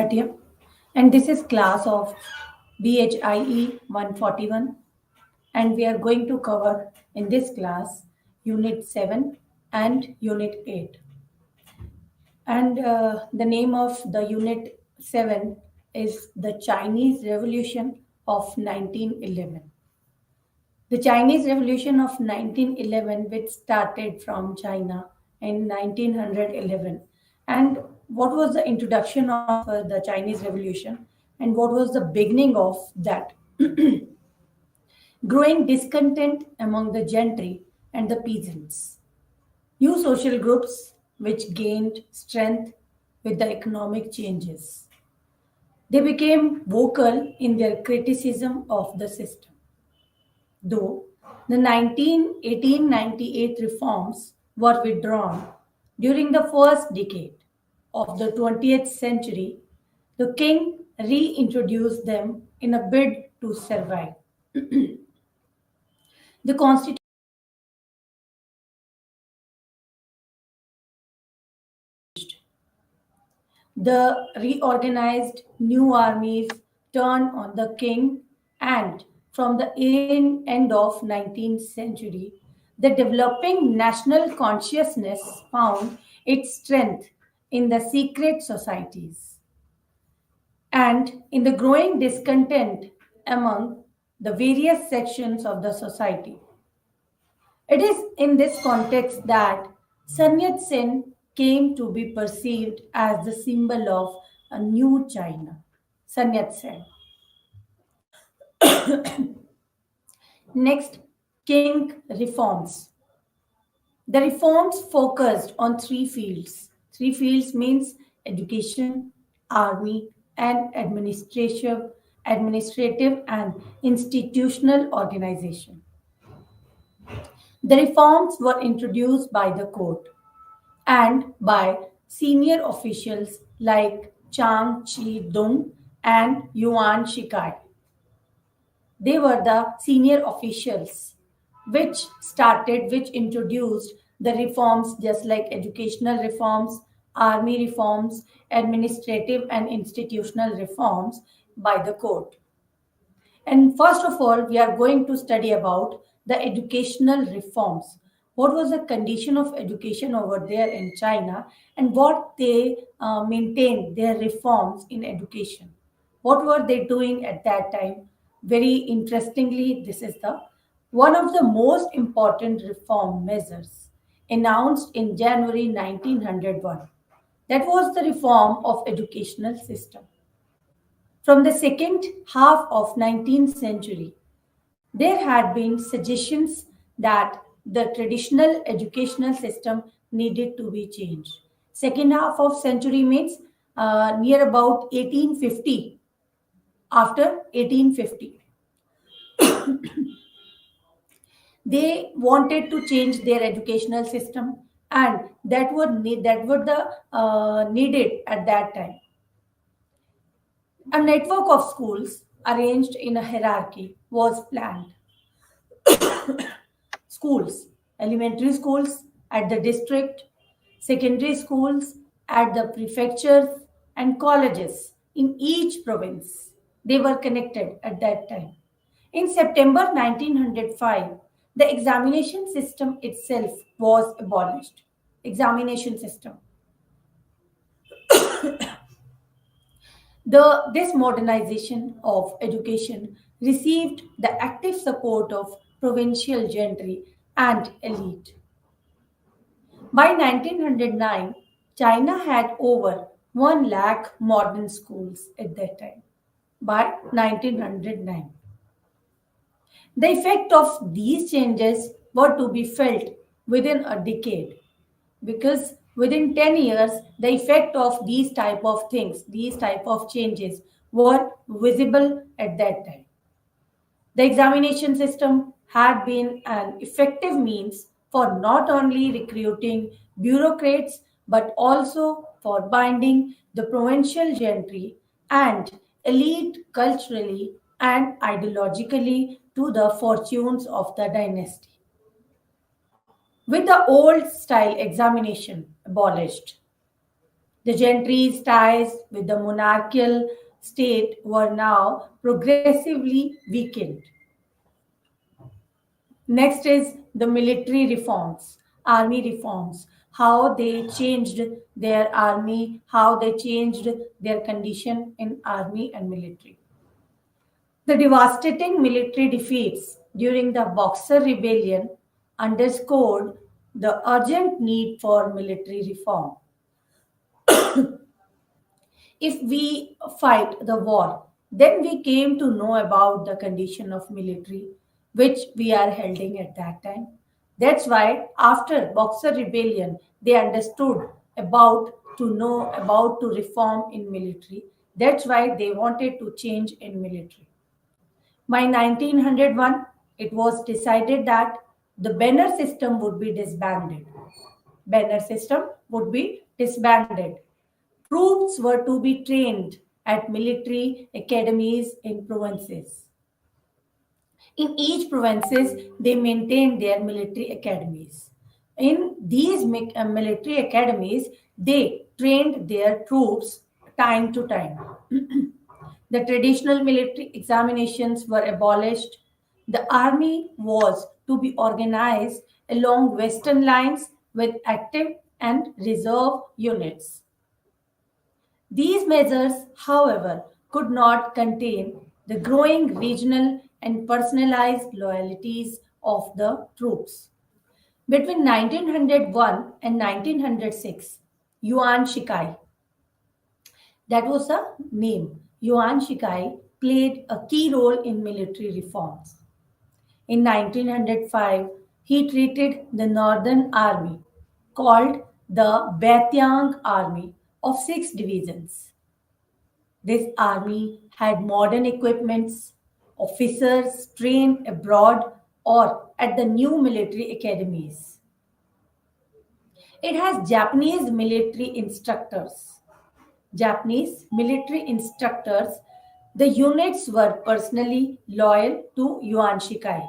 Bhatia, and this is class of BHIE 141, and we are going to cover in this class Unit 7 and Unit 8. And the name of the Unit 7 is the Chinese Revolution of 1911. The Chinese Revolution of 1911, which started from China in 1911. And what was the introduction of the Chinese Revolution and what was the beginning of that? Growing discontent among the gentry and the peasants. New social groups which gained strength with the economic changes. They became vocal in their criticism of the system. Though the 1898 reforms were withdrawn during the first decade of the 20th century, the king reintroduced them in a bid to survive. The constitution The reorganized new armies turned on the king, and from the end of 19th century, the developing national consciousness found its strength in the secret societies and in the growing discontent among the various sections of the society. It is in this context that Sun Yat-sen came to be perceived as the symbol of a new China. Sun Yat-sen. Next, King reforms. The reforms focused on three fields. Three fields means education, army, and administrative and institutional organization. The reforms were introduced by the court and by senior officials like Chang Chi-dung and Yuan Shikai. They were the senior officials which introduced the reforms just like educational reforms, army reforms, administrative and institutional reforms by the court. And first of all, we are going to study about the educational reforms. What was the condition of education over there in China and what they maintained their reforms in education? What were they doing at that time? Very interestingly, this is the one of the most important reform measures announced in January 1901. That was the reform of educational system. From the second half of 19th century, there had been suggestions that the traditional educational system needed to be changed. Second half of century means near about 1850. After 1850, they wanted to change their educational system, and that were the needed at that time. A network of schools arranged in a hierarchy was planned. Schools, elementary schools at the district, secondary schools at the prefectures, and colleges in each province. They were connected at that time. In September 1905, the examination system itself was abolished. Examination system. This modernization of education received the active support of provincial gentry and elite. By 1909, China had over 1 lakh modern schools at that time. By 1909, the effect of these changes were to be felt within a decade because within 10 years the effect of these type of changes were visible at that time. The examination system had been an effective means for not only recruiting bureaucrats but also for binding the provincial gentry and elite culturally and ideologically to the fortunes of the dynasty. With the old style examination abolished, The gentry's ties with the monarchical state were now progressively weakened. Next is the military reforms, army reforms, how they changed their army, how they changed their condition in army and military. The devastating military defeats during the Boxer Rebellion underscored the urgent need for military reform. If we fight the war, then we came to know about the condition of military which we are holding at that time. That's why after Boxer Rebellion, they understood about to know about to reform in military. That's why they wanted to change in military. By 1901, it was decided that the banner system would be disbanded. Banner system would be disbanded. Troops were to be trained at military academies in provinces. In each provinces, they maintained their military academies. In these military academies, they trained their troops time to time. The traditional military examinations were abolished. The army was to be organized along western lines with active and reserve units. These measures, however, could not contain the growing regional and personalized loyalties of the troops. Between 1901 and 1906, Yuan Shikai, that was the name, Yuan Shikai played a key role in military reforms. In 1905, he treated the Northern Army, called the Bhatia Army, of six divisions. This army had modern equipments, officers trained abroad or at the new military academies. It has Japanese military instructors. Japanese military instructors, the units were personally loyal to Yuan Shikai,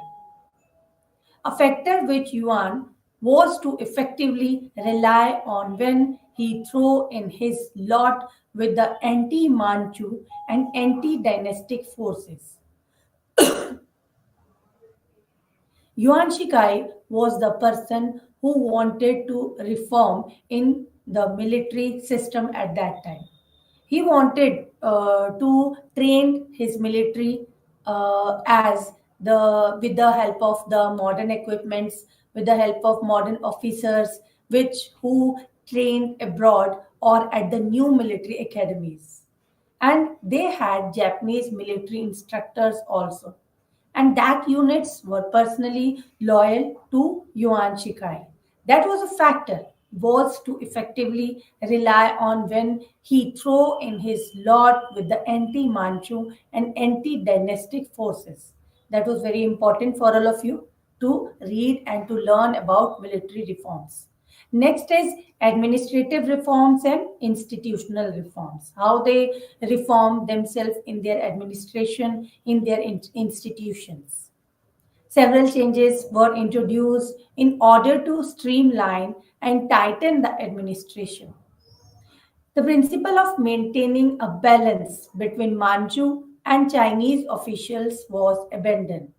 a factor which Yuan was to effectively rely on when he threw in his lot with the anti Manchu and anti dynastic forces. Yuan Shikai was the person who wanted to reform in the military system at that time. He wanted to train his military as the with the help of the modern equipments, with the help of modern officers, which who trained abroad or at the new military academies. And they had Japanese military instructors also, and that units were personally loyal to Yuan Shikai. That was a factor, was to effectively rely on when he threw in his lot with the anti-Manchu and anti-dynastic forces. That was very important for all of you to read and to learn about military reforms. Next is administrative reforms and institutional reforms. How they reform themselves in their administration, in their institutions. Several changes were introduced in order to streamline and tighten the administration. The principle of maintaining a balance between Manchu and Chinese officials was abandoned.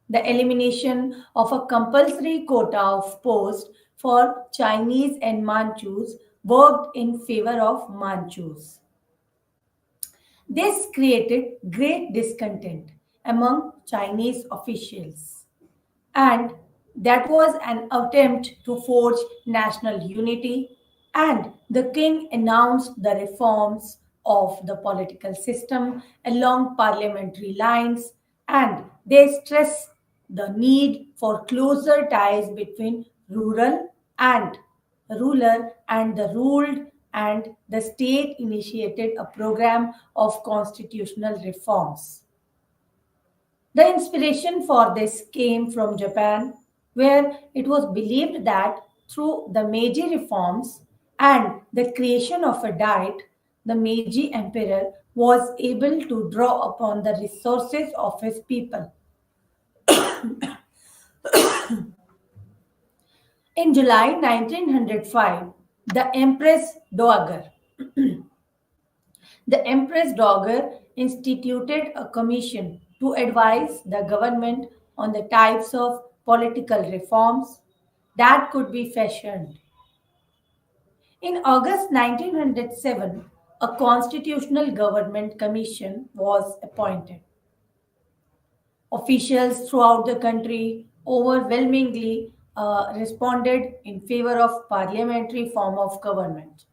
The elimination of a compulsory quota of posts for Chinese and Manchus worked in favor of Manchus. This created great discontent among Chinese officials, and that was an attempt to forge national unity. And the king announced the reforms of the political system along parliamentary lines, and they stress the need for closer ties between and ruler and the ruled, and the state initiated a program of constitutional reforms. The inspiration for this came from Japan, where it was believed that through the Meiji reforms and the creation of a diet, the Meiji emperor was able to draw upon the resources of his people. In July 1905, The Empress Dowager. The Empress Dowager instituted a commission to advise the government on the types of political reforms that could be fashioned. In August 1907, a constitutional government commission was appointed. Officials throughout the country overwhelmingly responded in favor of parliamentary form of government.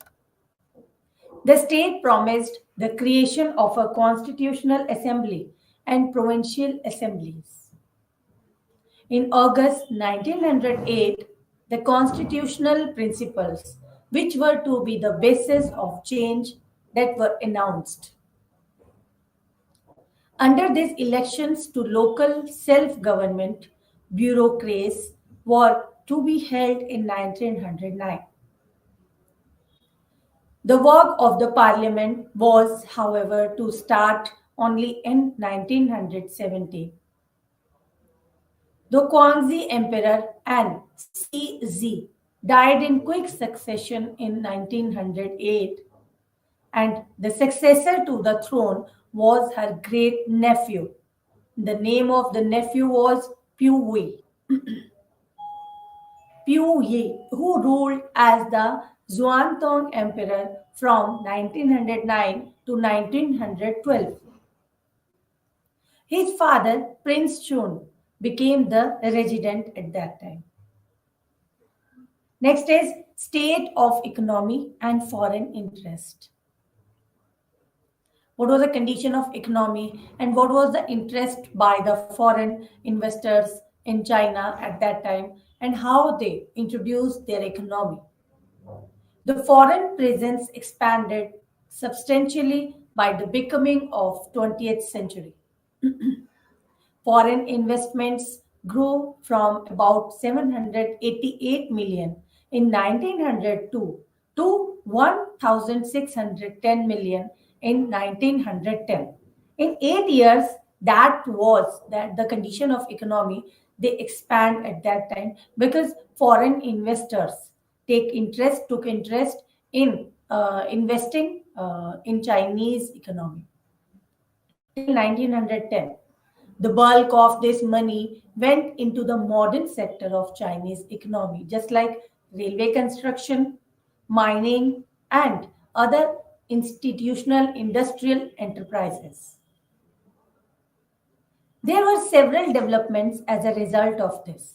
The state promised the creation of a constitutional assembly and provincial assemblies. In August 1908, the constitutional principles, which were to be the basis of change, that were announced. Under these elections to local self-government bureaucracies were to be held in 1909. The work of the parliament was, however, to start only in 1970. The Guangxi Emperor and CZ died in quick succession in 1908, and the successor to the throne was her great nephew. The name of the nephew was Piu Wei. Piu Yi, who ruled as the Xuantong Emperor from 1909 to 1912. His father, Prince Chun, became the regent at that time. Next is state of economy and foreign interest. What was the condition of economy and what was the interest by the foreign investors in China at that time and how they introduced their economy. The foreign presence expanded substantially by the becoming of 20th century. Foreign investments grew from about 788 million in 1902 to 1610 million in 1910. In 8 years, that was that the condition of economy they expand at that time because foreign investors took interest in investing in Chinese economy till 1910. The bulk of this money went into the modern sector of Chinese economy, just like railway construction, mining, and other institutional industrial enterprises. There were several developments as a result of this.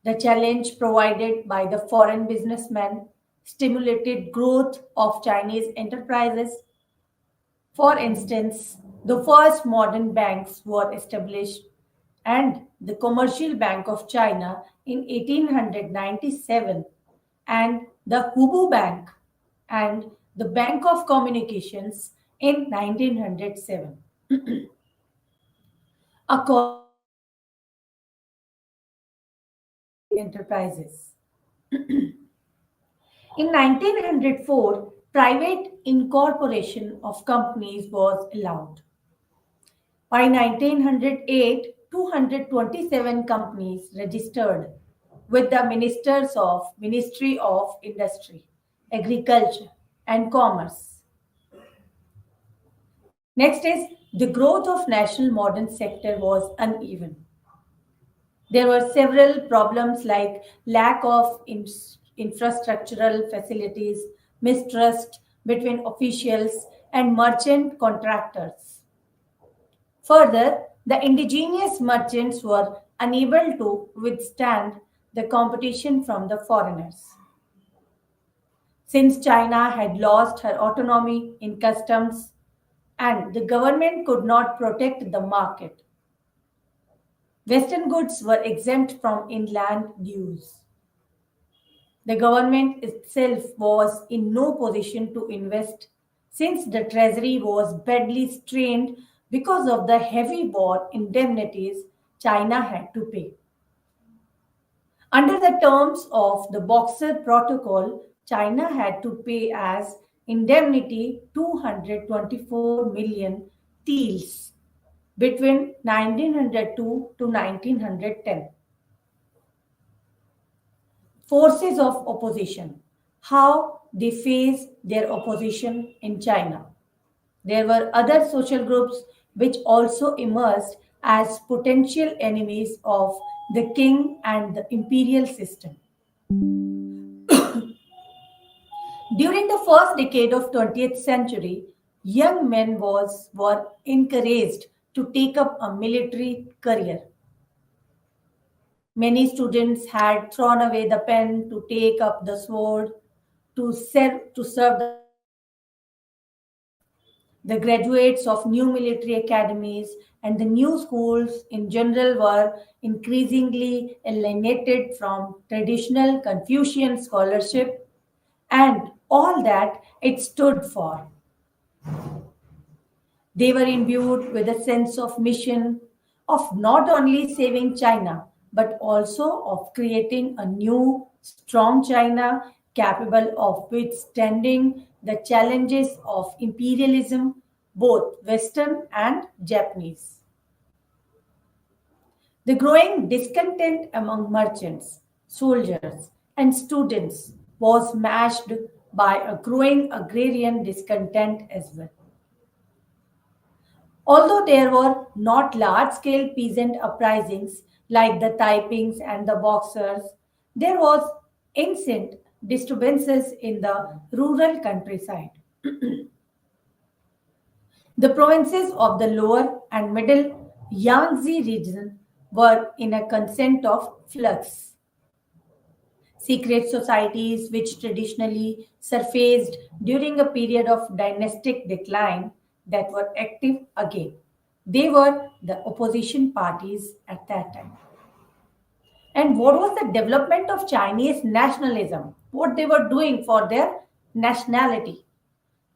The challenge provided by the foreign businessmen stimulated growth of Chinese enterprises. For instance, the first modern banks were established and the Commercial Bank of China in 1897 and the Hubu Bank and the Bank of Communications in 1907. According to enterprises. In 1904, private incorporation of companies was allowed. By 1908, 227 companies registered with the Ministry of Industry, Agriculture and Commerce. Next is the growth of national modern sector was uneven. There were several problems like lack of infrastructural facilities, mistrust between officials and merchant contractors. Further, the indigenous merchants were unable to withstand the competition from the foreigners. Since China had lost her autonomy in customs and the government could not protect the market, Western goods were exempt from inland dues. The government itself was in no position to invest since the treasury was badly strained because of the heavy war indemnities China had to pay. Under the terms of the Boxer Protocol, China had to pay as indemnity 224 million taels between 1902 to 1910. Forces of opposition. how they faced their opposition in China. There were other social groups which also emerged as potential enemies of the king and the imperial system. During the first decade of 20th century, young men were encouraged to take up a military career. Many students had thrown away the pen to take up the sword to serve the country. The graduates of new military academies and the new schools in general were increasingly alienated from traditional Confucian scholarship and all that it stood for. They were imbued with a sense of mission, of not only saving China, but also of creating a new, strong China capable of withstanding the challenges of imperialism, both Western and Japanese. The growing discontent among merchants, soldiers, and students was matched by a growing agrarian discontent as well. Although there were not large scale peasant uprisings like the Taipings and the Boxers, there was incessant disturbances in the rural countryside. The provinces of the lower and middle Yangtze region were in a constant of flux. Secret societies, which traditionally surfaced during a period of dynastic decline, that were active again. They were the opposition parties at that time. And what was the development of Chinese nationalism? What they were doing for their nationality?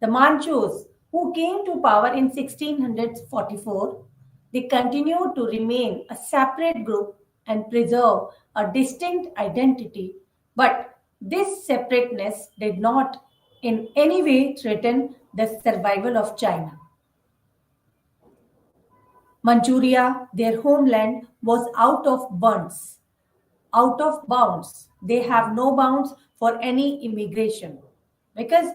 The Manchus, who came to power in 1644, they continued to remain a separate group and preserve a distinct identity, but this separateness did not in any way threaten the survival of China. Manchuria, their homeland, was out of bounds. They have no bounds for any immigration because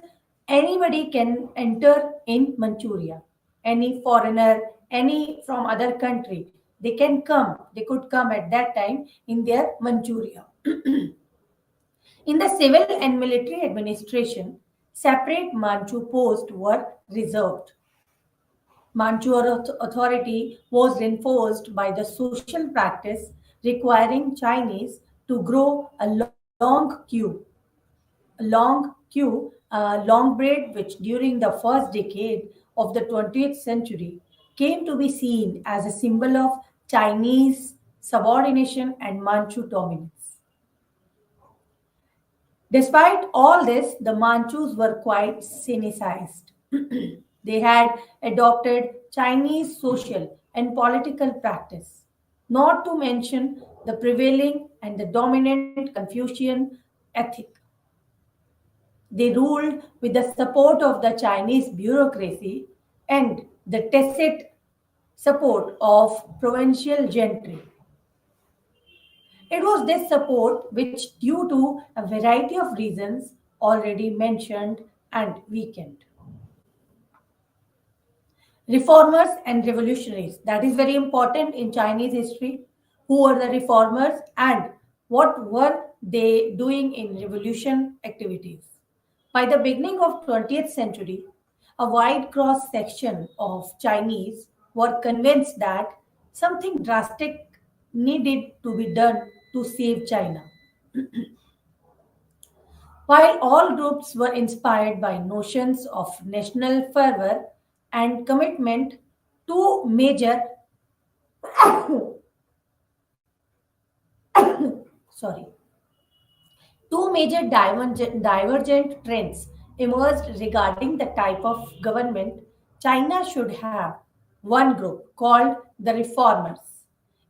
anybody can enter in Manchuria. Any foreigner, any from other country, they can come. They could come at that time in their Manchuria. In the civil and military administration, separate Manchu posts were reserved. Manchu authority was reinforced by the social practice requiring Chinese to grow a long braid, which during the first decade of the 20th century came to be seen as a symbol of Chinese subordination and Manchu dominance. Despite all this, the Manchus were quite cynicized. They had adopted Chinese social and political practice, not to mention the prevailing and the dominant Confucian ethic. They ruled with the support of the Chinese bureaucracy and the tacit support of provincial gentry. It was this support which, due to a variety of reasons already mentioned and weakened. Reformers and revolutionaries. That is very important in Chinese history. Who were the reformers and what were they doing in revolution activities? By the beginning of 20th century, a wide cross section of Chinese were convinced that something drastic needed to be done to save China. While all groups were inspired by notions of national fervor and commitment, two major sorry two major divergent trends emerged regarding the type of government China should have. One group, called the Reformers,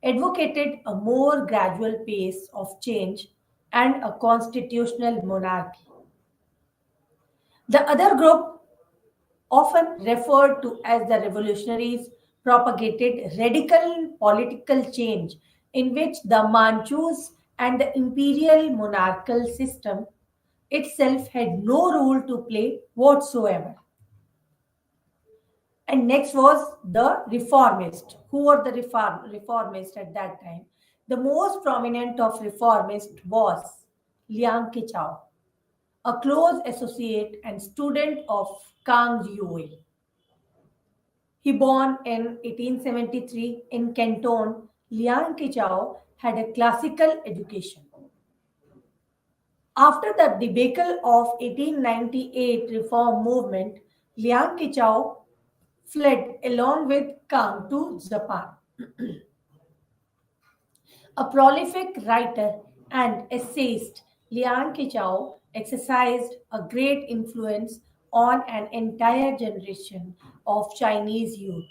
advocated a more gradual pace of change and a constitutional monarchy. The other group, often referred to as the revolutionaries, propagated radical political change in which the Manchus and the imperial monarchical system itself had no role to play whatsoever. And next was the reformist. Who were the reformists at that time? The most prominent of reformists was Liang Qichao, a close associate and student of Kang Yue. He born in 1873 in Canton. Liang Qichao had a classical education. After the debacle of 1898 reform movement, Liang Qichao fled along with Kang to Japan. A prolific writer and essayist, Liang Qichao exercised a great influence on an entire generation of Chinese youth.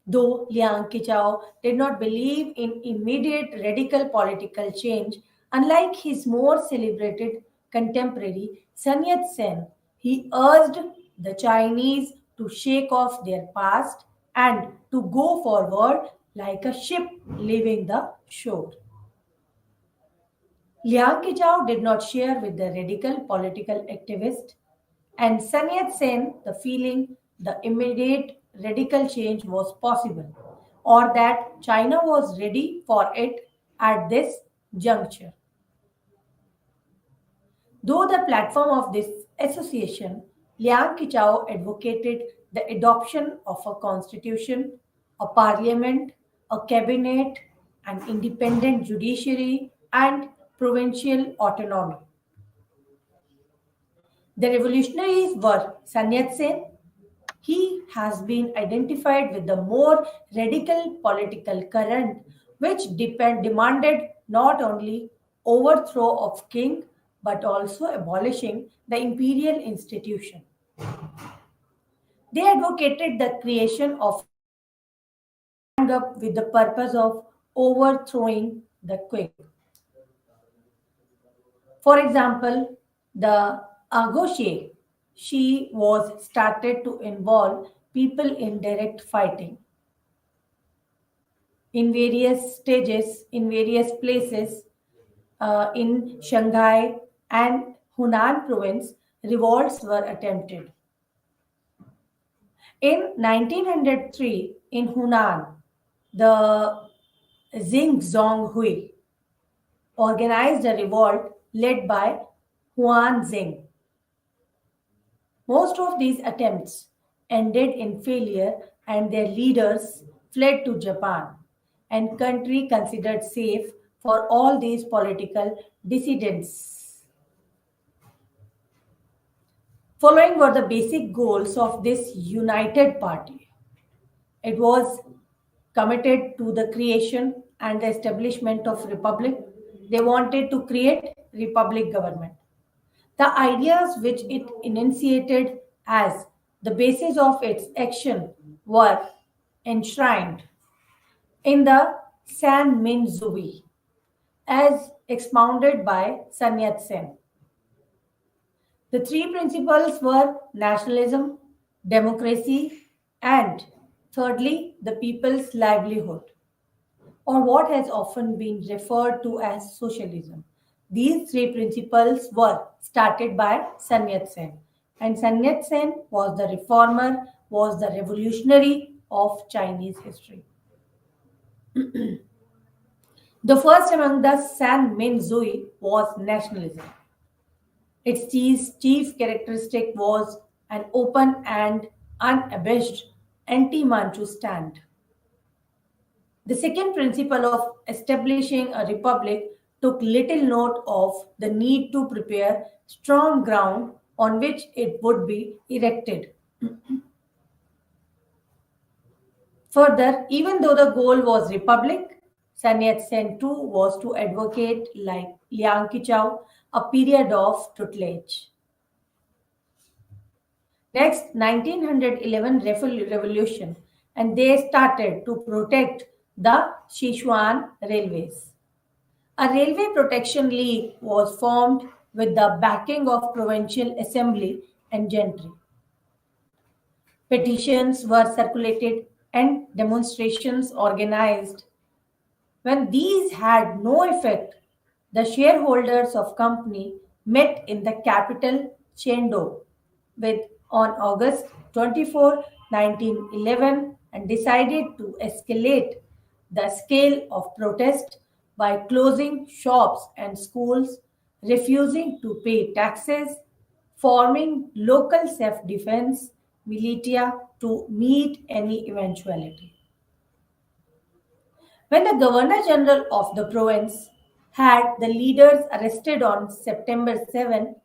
Though Liang Qichao did not believe in immediate radical political change, unlike his more celebrated contemporary Sun Yat-sen, he urged the Chinese to shake off their past and to go forward like a ship leaving the shore. Liang Qichao did not share with the radical political activist and Sun Yat-sen the feeling the immediate radical change was possible or that China was ready for it at this juncture. Though the platform of this association, Liang Qichao advocated the adoption of a constitution, a parliament, a cabinet, an independent judiciary, and provincial autonomy. The revolutionaries were Sun Yat-sen. He has been identified with the more radical political current which demanded not only overthrow of king but also abolishing the imperial institution. They advocated the creation of up with the purpose of overthrowing the king. For example, the Agoshe, she was started to involve people in direct fighting in various stages, in various places in Shanghai and Hunan province, revolts were attempted. In 1903, in Hunan, the Xingzong organized a revolt led by Huan Zing. Most of these attempts ended in failure and their leaders fled to Japan and country considered safe for all these political dissidents. Following were the basic goals of this united party. It was committed to the creation and the establishment of republic. They wanted to create republic government. The ideas which it enunciated as the basis of its action were enshrined in the San Min Zui as expounded by Sun Yat-sen. The three principles were nationalism, democracy, and thirdly, the people's livelihood, or what has often been referred to as socialism. These three principles were started by Sun Yat-sen, and Sun Yat-sen was the reformer, was the revolutionary of Chinese history. The first among the San Min Zui was nationalism. Its chief characteristic was an open and unabashed anti-Manchu stand. The second principle of establishing a republic took little note of the need to prepare strong ground on which it would be erected. Further, even though the goal was republic, Sun Yat-sen too was to advocate, like Liang Qichao, a period of tutelage. Next, 1911 revolution, and they started to protect the Sichuan railways. A railway protection league was formed with the backing of provincial assembly and gentry. Petitions were circulated and demonstrations organized. When these had no effect, the shareholders of company met in the capital Chengdu with on August 24, 1911 and decided to escalate the scale of protest by closing shops and schools, refusing to pay taxes, forming local self-defense militia to meet any eventuality. When the Governor General of the province had the leaders arrested on September 7,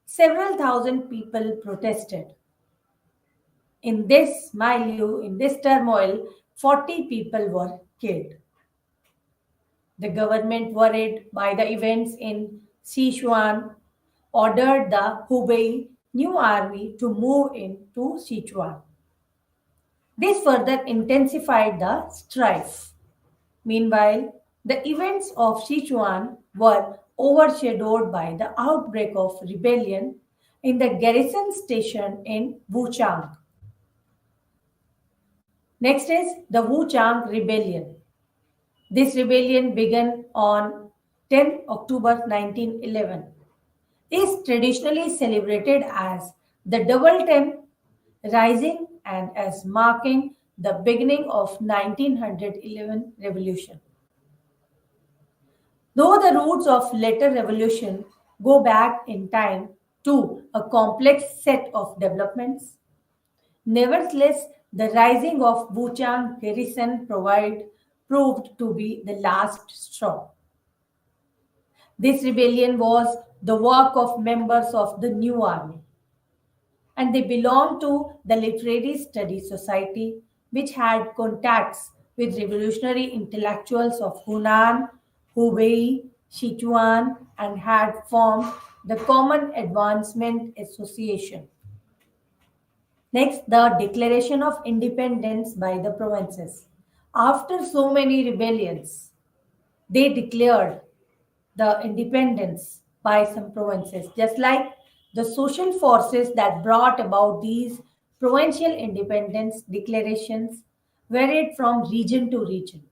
several thousand people protested. In this turmoil, 40 people were killed. The government, worried by the events in Sichuan, ordered the Hubei new army to move into Sichuan. This further intensified the strife. Meanwhile, the events of Sichuan were overshadowed by the outbreak of rebellion in the garrison station in Wuchang. Next is the Wuchang Rebellion. This rebellion began on 10 October 1911. Is traditionally celebrated as the Double Ten Rising and as marking the beginning of 1911 revolution. Though the roots of later revolution go back in time to a complex set of developments, nevertheless, the rising of Wuchang garrison proved to be the last straw. This rebellion was the work of members of the new army, and they belonged to the Literary Studies Society, which had contacts with revolutionary intellectuals of Hunan, Hubei, Sichuan, and had formed the Common Advancement Association. Next, the declaration of independence by the provinces. After so many rebellions, they declared the independence by some provinces, just like the social forces that brought about these provincial independence declarations varied from region to region.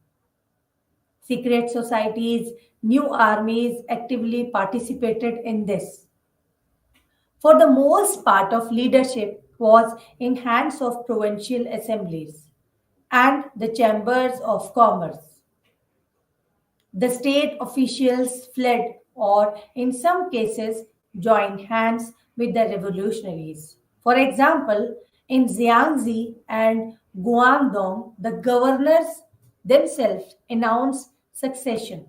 Secret societies, new armies actively participated in this. For the most part of leadership was in hands of provincial assemblies and the chambers of commerce. The state officials fled or, in some cases, joined hands with the revolutionaries. For example, in Jiangxi and Guangdong, the governors themselves announced succession.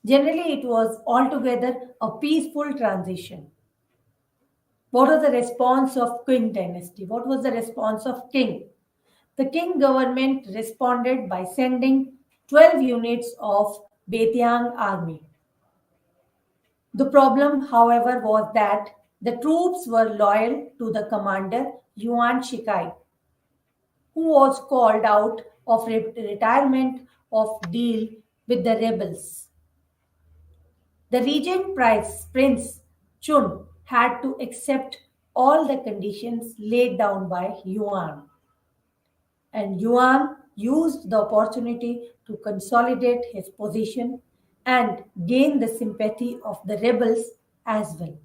Generally, it was altogether a peaceful transition. What was the response of Qing dynasty? What was the response of King? The King government responded by sending 12 units of Betiang army. The problem, however, was that the troops were loyal to the commander Yuan Shikai, who was called out of retirement of deal with the rebels. The regent Prince Chun had to accept all the conditions laid down by Yuan, and Yuan used the opportunity to consolidate his position and gain the sympathy of the rebels as well.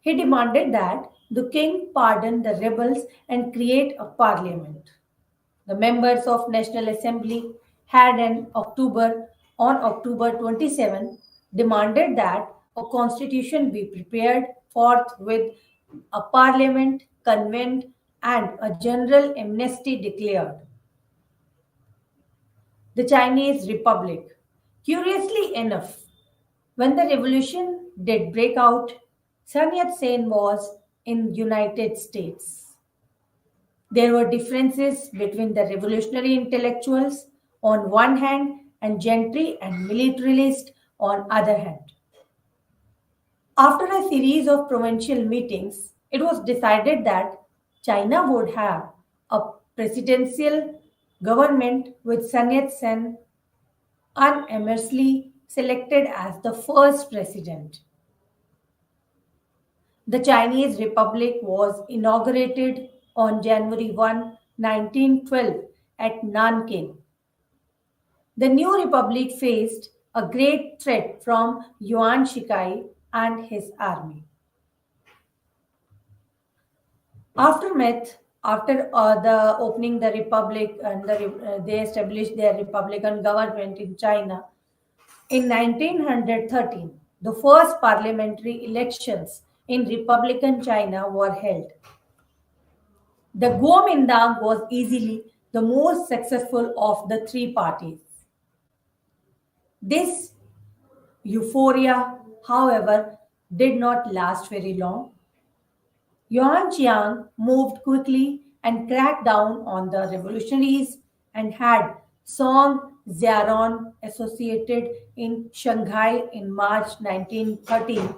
He demanded that the king pardon the rebels and create a parliament. The members of National Assembly had on October 27 demanded that a constitution be prepared forth with a parliament convened and a general amnesty declared. The Chinese Republic. Curiously enough, when the revolution did break out, Sun Yat-sen was in United States. There were differences between the revolutionary intellectuals on one hand and gentry and militarists on other hand. After a series of provincial meetings, it was decided that China would have a presidential government with Sun Yat-sen unanimously selected as the first president. The Chinese Republic was inaugurated on January 1, 1912 at Nanking. The new republic faced a great threat from Yuan Shikai and his army. After the opening the republic and they established their republican government in China in 1913, the first parliamentary elections in republican China were held. The Kuomintang was easily the most successful of the three parties. This euphoria, however, did not last very long. Yuan Chiang moved quickly and cracked down on the revolutionaries and had Song Ziaron associated in Shanghai in March 1913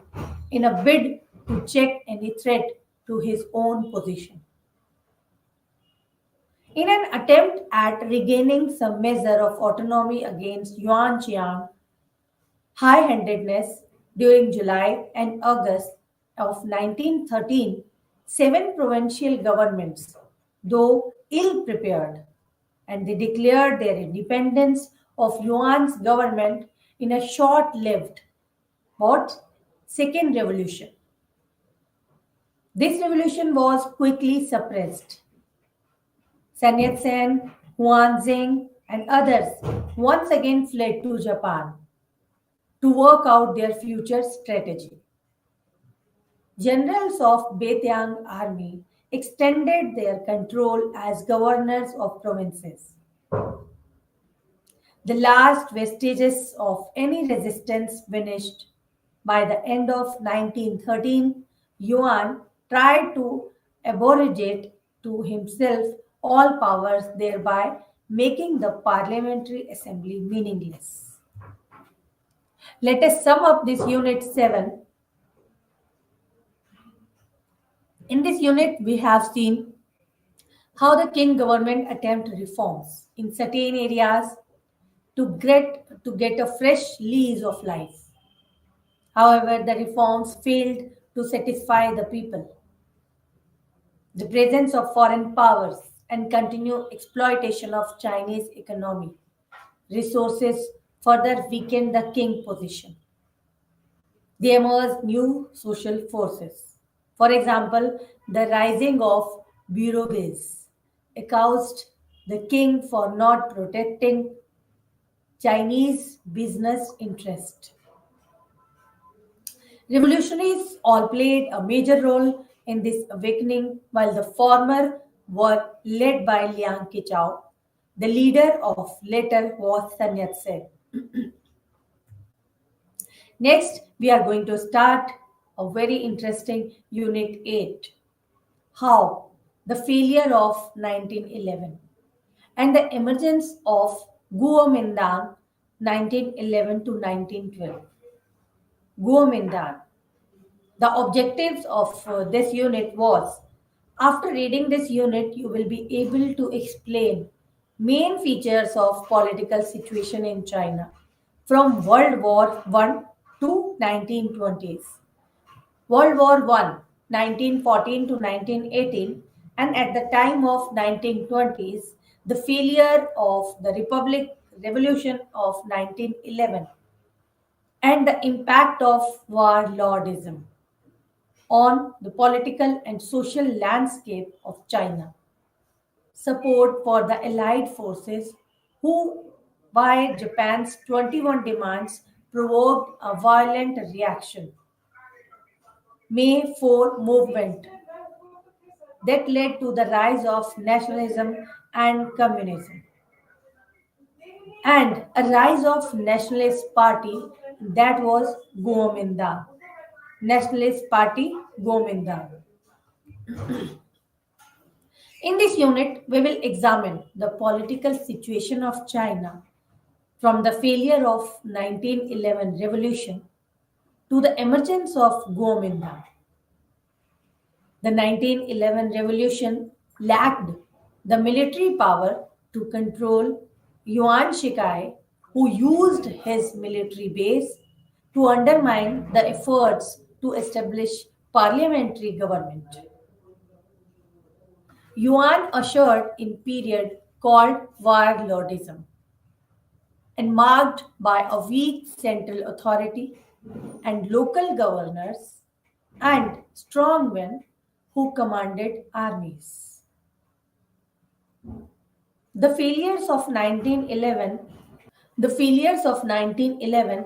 in a bid to check any threat to his own position. In an attempt at regaining some measure of autonomy against Yuan Chiang, high handedness during July and August of 1913, seven provincial governments, though ill prepared, and they declared their independence of Yuan's government in a short lived what? Second revolution. This revolution was quickly suppressed. Sun Yat-sen, Huan Zheng, and others once again fled to Japan to work out their future strategy. Generals of Beityang army extended their control as governors of provinces. The last vestiges of any resistance vanished. By the end of 1913, Yuan tried to abrogate to himself all powers, thereby making the parliamentary assembly meaningless. Let us sum up this unit 7. In this unit, we have seen how the Qing government attempted reforms in certain areas to get a fresh lease of life. However, the reforms failed to satisfy the people. The presence of foreign powers and continued exploitation of Chinese economy resources further weakened the Qing position. There emerged new social forces. For example, the rising of bureaucrats accused the king for not protecting Chinese business interest. Revolutionaries all played a major role in this awakening, while the former were led by Liang Qichao. The leader of later was Sun Yat-sen. Next, we are going to start a very interesting Unit 8. How? The failure of 1911 and the emergence of Guomindang 1911 to 1912. Guomindang. The objectives of this unit was after reading this unit you will be able to explain main features of political situation in China from World War I to 1920s. World War I, 1914 to 1918, and at the time of 1920s, the failure of the Republic Revolution of 1911 and the impact of warlordism on the political and social landscape of China. Support for the Allied forces, who, by Japan's 21 demands, provoked a violent reaction. May 4 movement that led to the rise of nationalism and communism, and a rise of nationalist party that was Gominda. Nationalist Party Gominda. In this unit, we will examine the political situation of China from the failure of 1911 revolution to the emergence of Gominda. The 1911 revolution lacked the military power to control Yuan Shikai, who used his military base to undermine the efforts to establish parliamentary government. Yuan ushered in period called warlordism, and marked by a weak central authority and local governors and strong men who commanded armies. The failures of 1911 The failures of 1911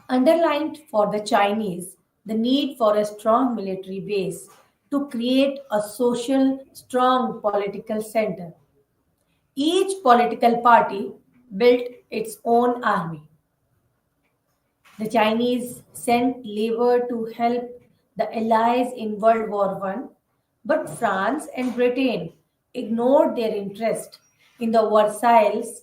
underlined for the Chinese the need for a strong military base to create a social, strong political center. Each political party built its own army. The Chinese sent labor to help the Allies in World War One, but France and Britain ignored their interest in the Versailles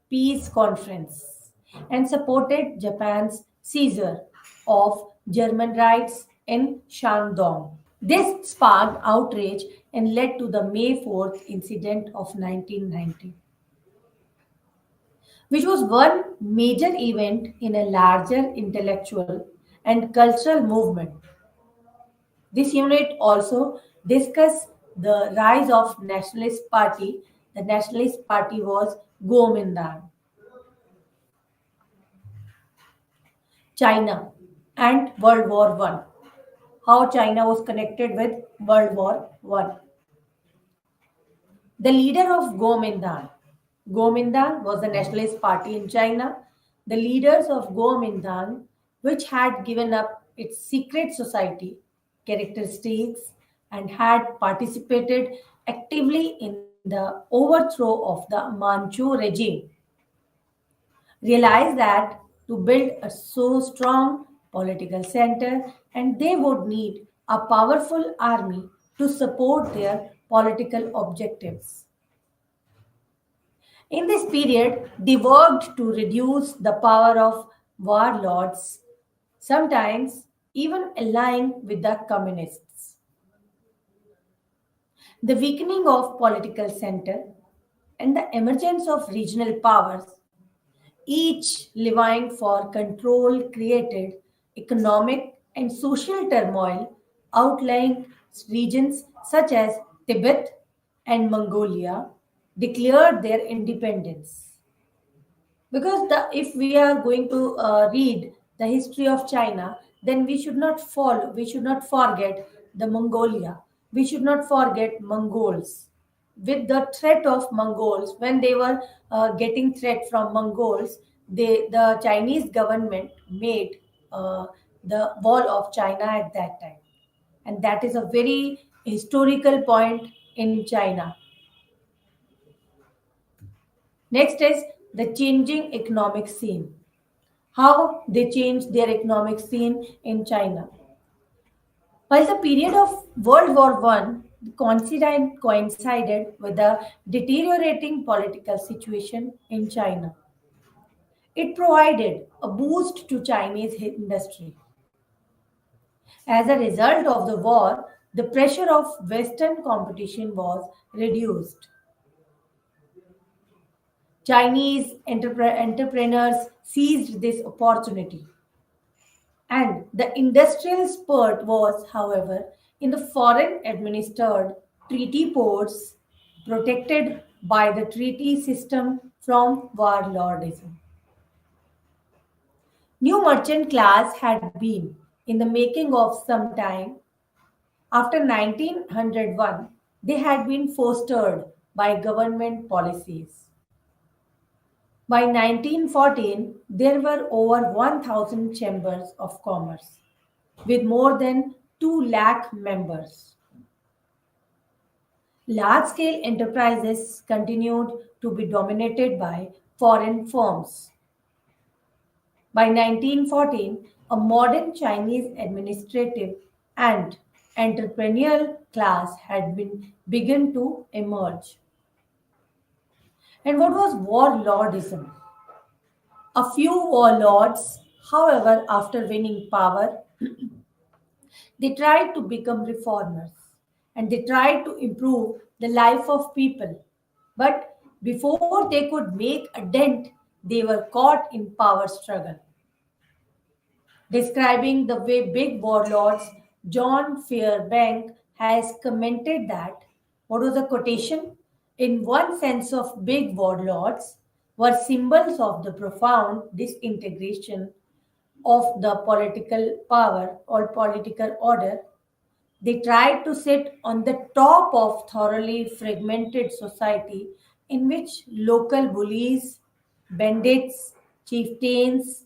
Peace Conference and supported Japan's seizure of German rights in Shandong. This sparked outrage and led to the May 4th incident of 1990, which was one major event in a larger intellectual and cultural movement. This unit also discussed the rise of nationalist party. The nationalist party was Gomindan, China, and World War One. How China was connected with World War One. The leader of Gomindan was the nationalist party in China. The leaders of Gomindan, which had given up its secret society characteristics and had participated actively in the overthrow of the Manchu regime, realized that to build a so strong political center and they would need a powerful army to support their political objectives. In this period, they worked to reduce the power of warlords, sometimes even allying with the communists. The weakening of political center and the emergence of regional powers, each vying for control, created economic and social turmoil, outlying regions such as Tibet and Mongolia declared their independence. Because if we are going to read the history of China, then we should not forget the Mongolia, we should not forget Mongols. With the threat of Mongols, when they were getting threat from Mongols, the Chinese government made the wall of China at that time, and that is a very historical point in China. Next is the changing economic scene. How they changed their economic scene in China. While the period of World War One coincided with the deteriorating political situation in China, it provided a boost to Chinese industry. As a result of the war, the pressure of Western competition was reduced. Chinese entrepreneurs seized this opportunity. And the industrial spurt was, however, in the foreign administered treaty ports protected by the treaty system from warlordism. New merchant class had been in the making of some time. After 1901, they had been fostered by government policies. By 1914, there were over 1,000 chambers of commerce with more than 2 lakh members. Large scale enterprises continued to be dominated by foreign firms. By 1914, a modern Chinese administrative and entrepreneurial class had been begun to emerge. And what was warlordism? A few warlords, however, after winning power, they tried to become reformers and they tried to improve the life of people. But before they could make a dent, they were caught in power struggle. Describing the way big warlords, John Fairbank has commented that what was the quotation? In one sense of big warlords, were symbols of the profound disintegration of the political power or political order. They tried to sit on the top of thoroughly fragmented society in which local bullies, bandits, chieftains,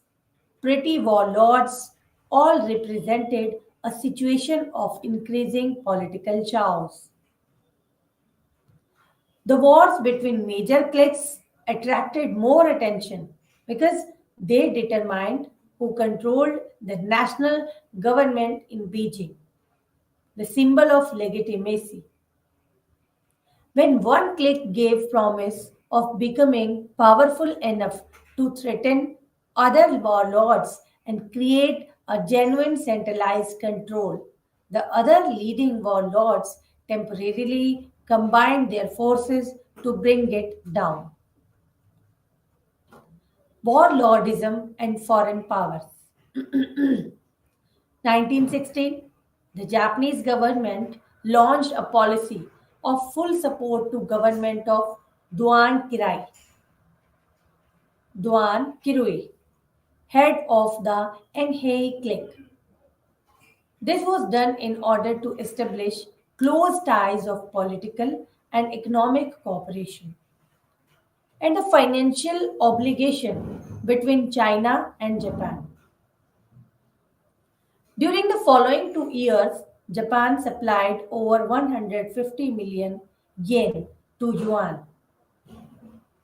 petty warlords all represented a situation of increasing political chaos. The wars between major cliques attracted more attention because they determined who controlled the national government in Beijing, the symbol of legitimacy. When one clique gave promise of becoming powerful enough to threaten other warlords and create a genuine centralized control, the other leading warlords temporarily combined their forces to bring it down. Warlordism and foreign powers. 1916, the Japanese government launched a policy of full support to government of Duan Kirui, head of the Enhei clique. This was done in order to establish close ties of political and economic cooperation and a financial obligation between China and Japan. During the following 2 years, Japan supplied over 150 million yen to yuan,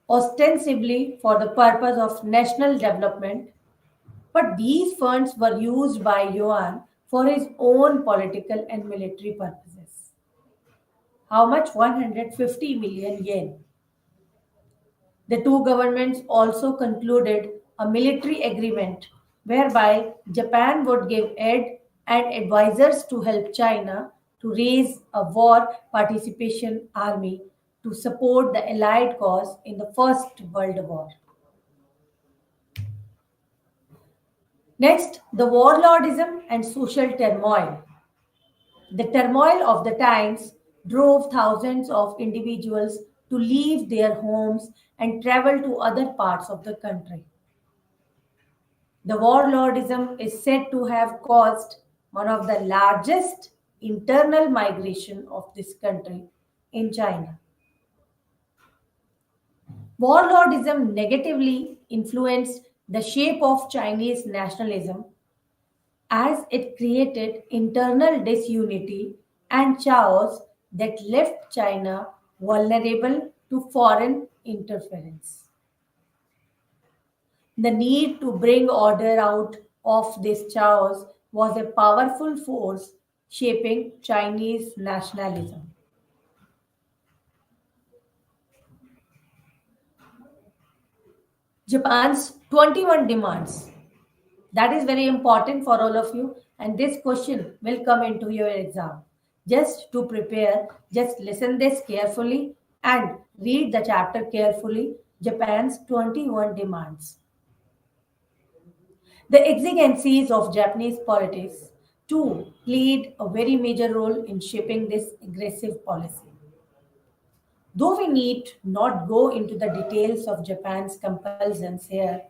ostensibly for the purpose of national development, but these funds were used by yuan for his own political and military purposes. How much? 150 million yen. The two governments also concluded a military agreement whereby Japan would give aid and advisors to help China to raise a war participation army to support the Allied cause in the First World War. Next, the warlordism and social turmoil. The turmoil of the times drove thousands of individuals to leave their homes and travel to other parts of the country. The warlordism is said to have caused one of the largest internal migration of this country in China. Warlordism negatively influenced the shape of Chinese nationalism as it created internal disunity and chaos that left China vulnerable to foreign interference. The need to bring order out of this chaos was a powerful force shaping Chinese nationalism. Japan's 21 demands. That is very important for all of you, and this question will come into your exam. Just to prepare, just listen this carefully and read the chapter carefully. Japan's 21 demands. The exigencies of Japanese politics, too, played a very major role in shaping this aggressive policy. Though we need not go into the details of Japan's compulsions here,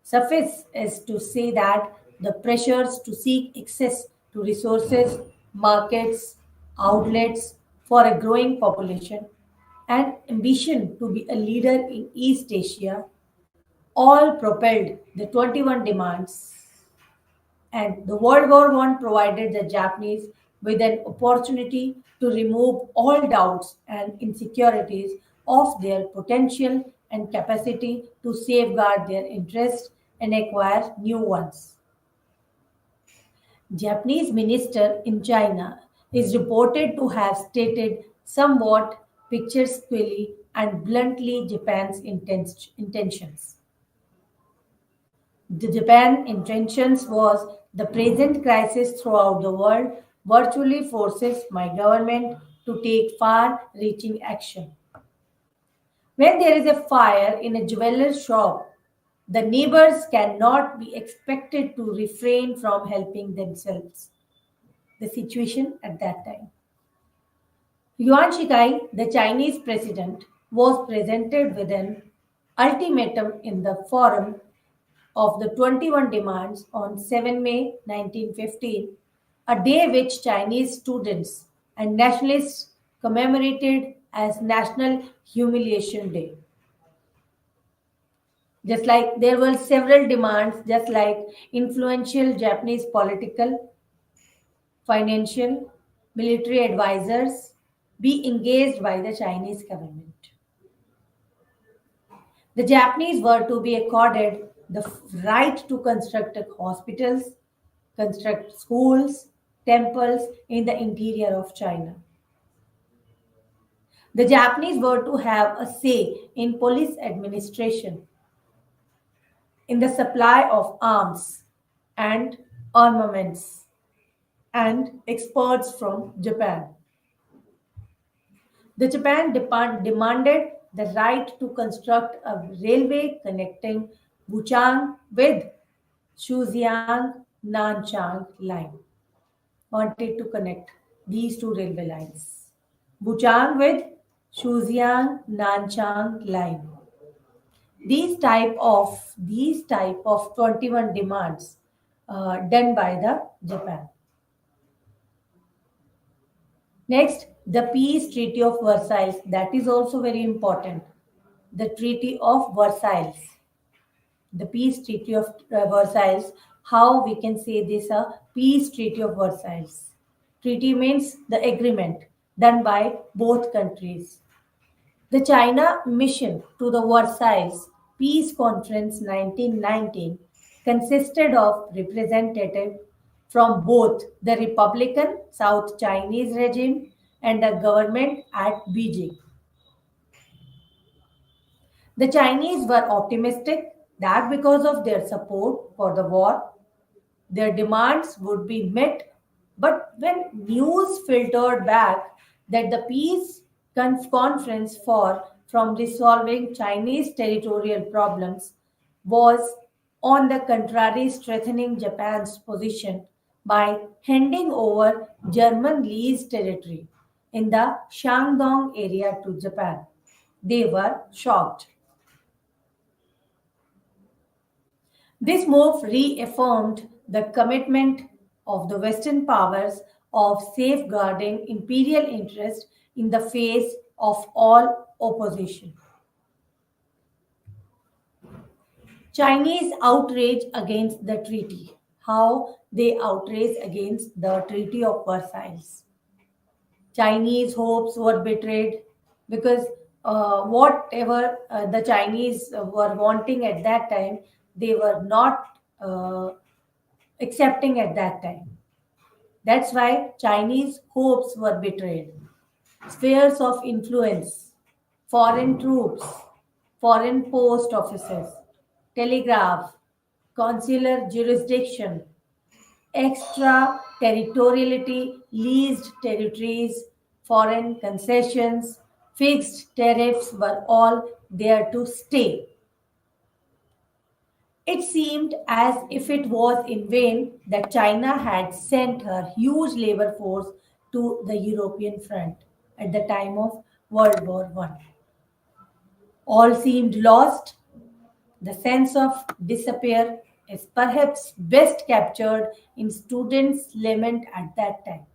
suffice is to say that the pressures to seek access to resources, markets, outlets for a growing population, and ambition to be a leader in East Asia all propelled the 21 demands, and the World War I provided the Japanese with an opportunity to remove all doubts and insecurities of their potential and capacity to safeguard their interests and acquire new ones. Japanese minister in China is reported to have stated somewhat picturesquely and bluntly Japan's intentions. The Japan intentions was the present crisis throughout the world virtually forces my government to take far-reaching action. When there is a fire in a jeweler's shop, the neighbors cannot be expected to refrain from helping themselves. The situation at that time. Yuan Shikai, the Chinese president, was presented with an ultimatum in the Forum of the 21 Demands on 7 May 1915, a day which Chinese students and nationalists commemorated as National Humiliation Day. Just like there were several demands, just like influential Japanese political, financial, military advisors be engaged by the Chinese government. The Japanese were to be accorded the right to construct hospitals, construct schools, temples in the interior of China. The Japanese were to have a say in police administration, in the supply of arms and armaments, and experts from Japan. The Japan demanded the right to construct a railway connecting Wuchang with Shujiang Nanchang line. Wanted to connect these two railway lines. Wuchang with Shujiang Nanchang line. These type of 21 demands done by the Japan. Next, the Peace Treaty of Versailles. That is also very important. The Treaty of Versailles. The Peace Treaty of Versailles. How we can say this a Peace Treaty of Versailles? Treaty means the agreement done by both countries. The China mission to the Versailles Peace Conference 1919 consisted of representatives from both the Republican South Chinese regime and the government at Beijing. The Chinese were optimistic that because of their support for the war, their demands would be met, but when news filtered back that the peace conference for from resolving Chinese territorial problems was on the contrary strengthening Japan's position by handing over German leased territory in the Shandong area to Japan. They were shocked. This move reaffirmed the commitment of the Western powers of safeguarding imperial interest in the face of all opposition. Chinese outrage against the treaty. How they outrage against the Treaty of Versailles. Chinese hopes were betrayed because whatever the Chinese were wanting at that time, they were not accepting at that time. That's why Chinese hopes were betrayed. Spheres of influence, foreign troops, foreign post offices, telegraph, consular jurisdiction, extraterritoriality, leased territories, foreign concessions, fixed tariffs were all there to stay. It seemed as if it was in vain that China had sent her huge labor force to the European front at the time of World War One. All seemed lost. The sense of despair is perhaps best captured in students' lament at that time.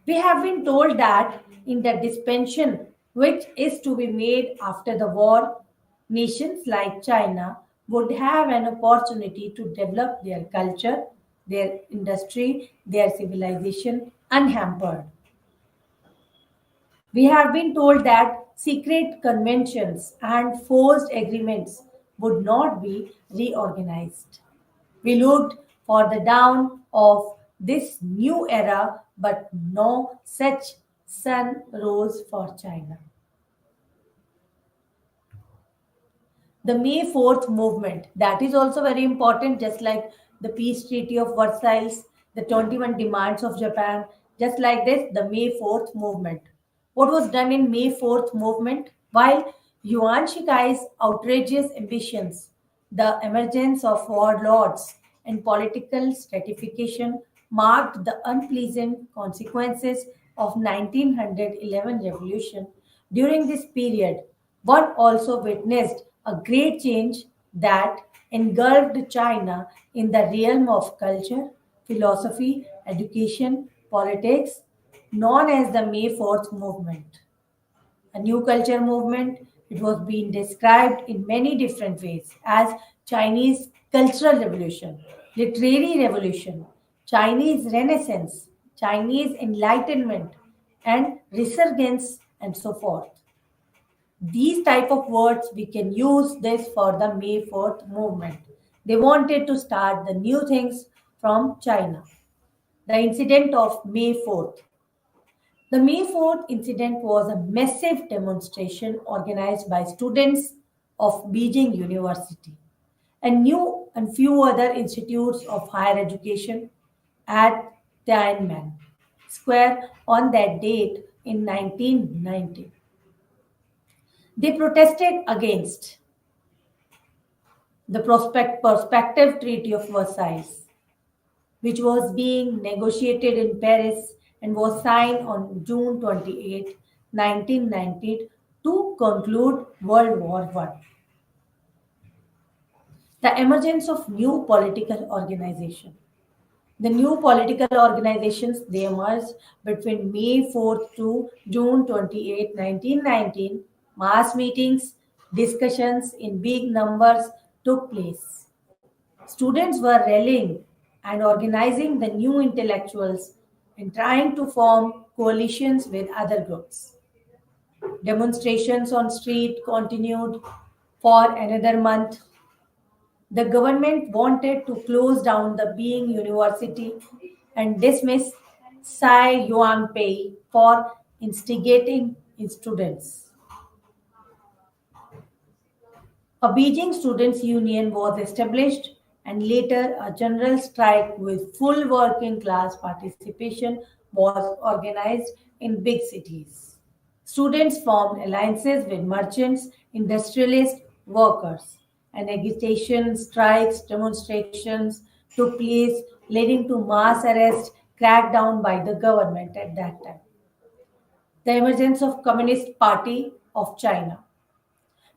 We have been told that in the dispensation which is to be made after the war, nations like China would have an opportunity to develop their culture, their industry, their civilization unhampered. We have been told that secret conventions and forced agreements would not be reorganized. We looked for the dawn of this new era, but no such sun rose for China. The May 4th movement, that is also very important, just like the Peace Treaty of Versailles, the 21 demands of Japan, just like this, the May 4th movement. What was done in May 4th movement? While Yuan Shikai's outrageous ambitions, the emergence of warlords and political stratification marked the unpleasant consequences of 1911 revolution. During this period, One also witnessed a great change that engulfed China in the realm of culture, philosophy, education, politics, known as the May 4th movement. A new culture movement, it was being described in many different ways as Chinese cultural revolution, literary revolution, Chinese renaissance, Chinese enlightenment, and resurgence, and so forth. These type of words we can use this for the May 4th movement. They wanted to start the new things from China. The incident of May 4th. The May 4th incident was a massive demonstration organized by students of Beijing University and new and few other institutes of higher education at Tiananmen Square on that date in 1990. They protested against the Prospective Treaty of Versailles, which was being negotiated in Paris and was signed on June 28, 1990, to conclude World War I. The emergence of new political organization. The new political organizations they emerged between May 4th to June 28, 1919. Mass meetings, discussions in big numbers took place. Students were rallying and organizing the new intellectuals and trying to form coalitions with other groups. Demonstrations on street continued for another month. The government wanted to close down the Beijing University and dismiss Tsai Yuanpei for instigating students. A Beijing Students' Union was established, and later a general strike with full working class participation was organized in big cities. Students formed alliances with merchants, industrialists, workers, and agitation, strikes, demonstrations took place, leading to mass arrest, crackdown by the government at that time. The emergence of Communist Party of China.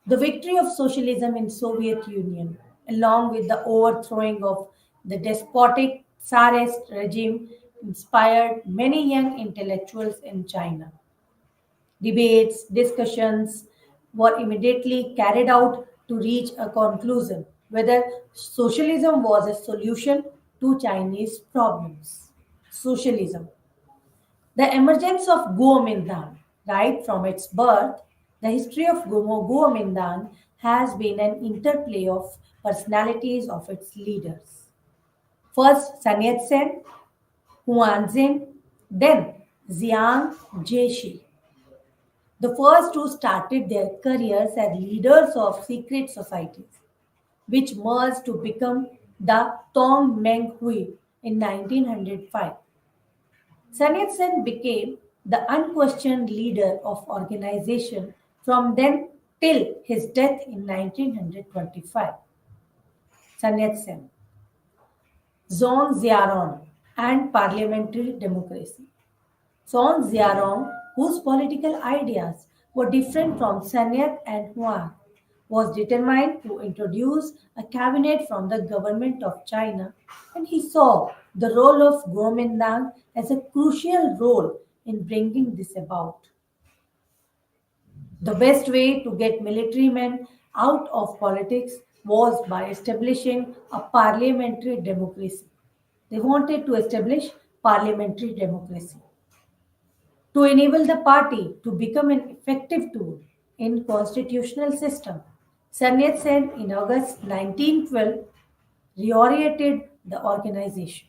The victory of socialism in Soviet Union, along with the overthrowing of the despotic Tsarist regime, inspired many young intellectuals in China. Debates, discussions were immediately carried out to reach a conclusion whether socialism was a solution to Chinese problems. Socialism. The emergence of Guomindang, right from its birth, the history of Guomindang has been an interplay of personalities of its leaders. First, Sun Yat-sen, Huan Zin, then Jiang Jieshi. The first two started their careers as leaders of secret societies, which merged to become the Tong Meng Hui in 1905. Sun Yat-sen became the unquestioned leader of organization from then till his death in 1925. Sun Yat-sen, Zhong Ziaron, and parliamentary democracy. Song Ziarong, whose political ideas were different from Sun Yat and Huan, was determined to introduce a cabinet from the government of China, and he saw the role of Kuomintang as a crucial role in bringing this about. The best way to get military men out of politics was by establishing a parliamentary democracy. They wanted to establish parliamentary democracy to enable the party to become an effective tool in constitutional system. Sun Yat-sen in August 1912 reoriented the organization.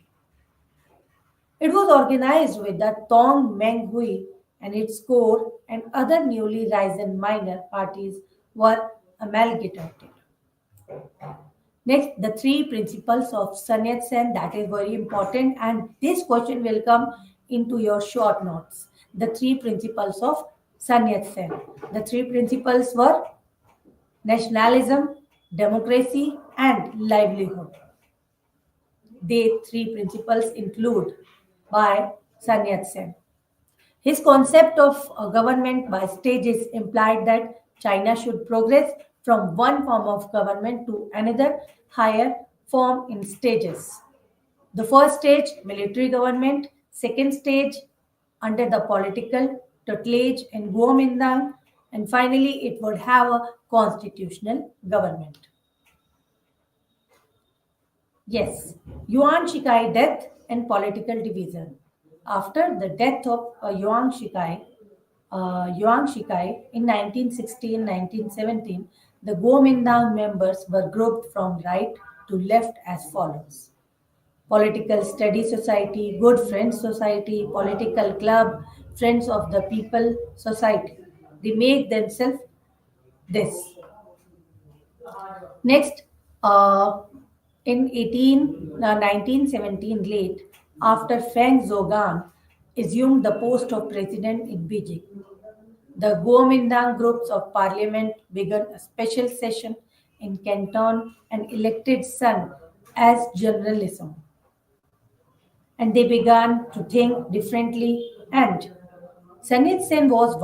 It was organized with the Tong Meng Hui and its core and other newly risen minor parties were amalgamated. Next, the three principles of Sun Yat-sen, that is very important, and this question will come into your short notes. The three principles of Sun Yat-sen. The three principles were nationalism, democracy, and livelihood. The three principles include by Sun Yat-sen. His concept of a government by stages implied that China should progress from one form of government to another higher form in stages. The first stage, military government. Second stage, under the political tutelage and Guomindang. And finally, it would have a constitutional government. Yes, Yuan Shikai death and political division. After the death of Yuan Shikai in 1916-1917, the Kuomintang members were grouped from right to left as follows: Political Study Society, Good Friends Society, Political Club, Friends of the People Society. They make themselves this. Next, in 1917 late, after Feng Zhogan assumed the post of president in Beijing, the Kuomintang groups of parliament began a special session in Canton and elected Sun as generalism. And they began to think differently. And Sanit Sen was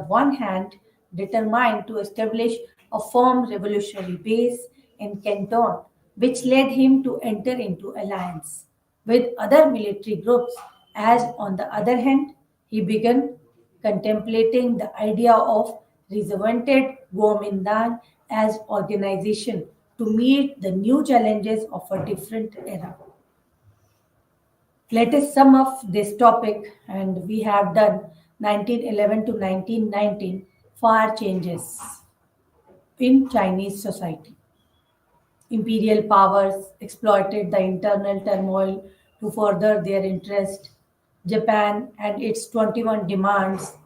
one hand determined to establish a firm revolutionary base in Canton, which led him to enter into alliance with other military groups, as on the other hand, he began contemplating the idea of regimented Kuomintang as organization to meet the new challenges of a different era. Let us sum up this topic, and we have done 1911 to 1919 far changes in Chinese society. Imperial powers exploited the internal turmoil to further their interest. Japan and its 21 demands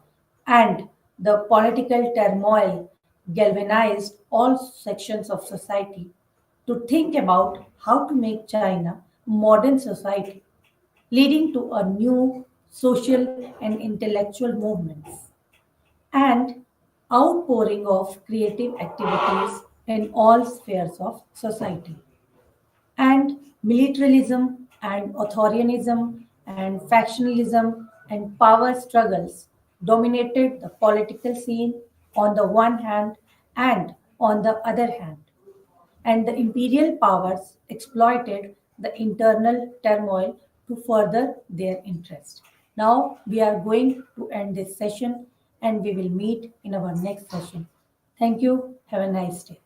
and the political turmoil galvanized all sections of society to think about how to make China a modern society, leading to a new social and intellectual movements and outpouring of creative activities in all spheres of society. And militarism and authoritarianism and factionalism and power struggles dominated the political scene on the one hand, and on the other hand, and the imperial powers exploited the internal turmoil to further their interest. Now we are going to end this session and we will meet in our next session. Thank you. Have a nice day.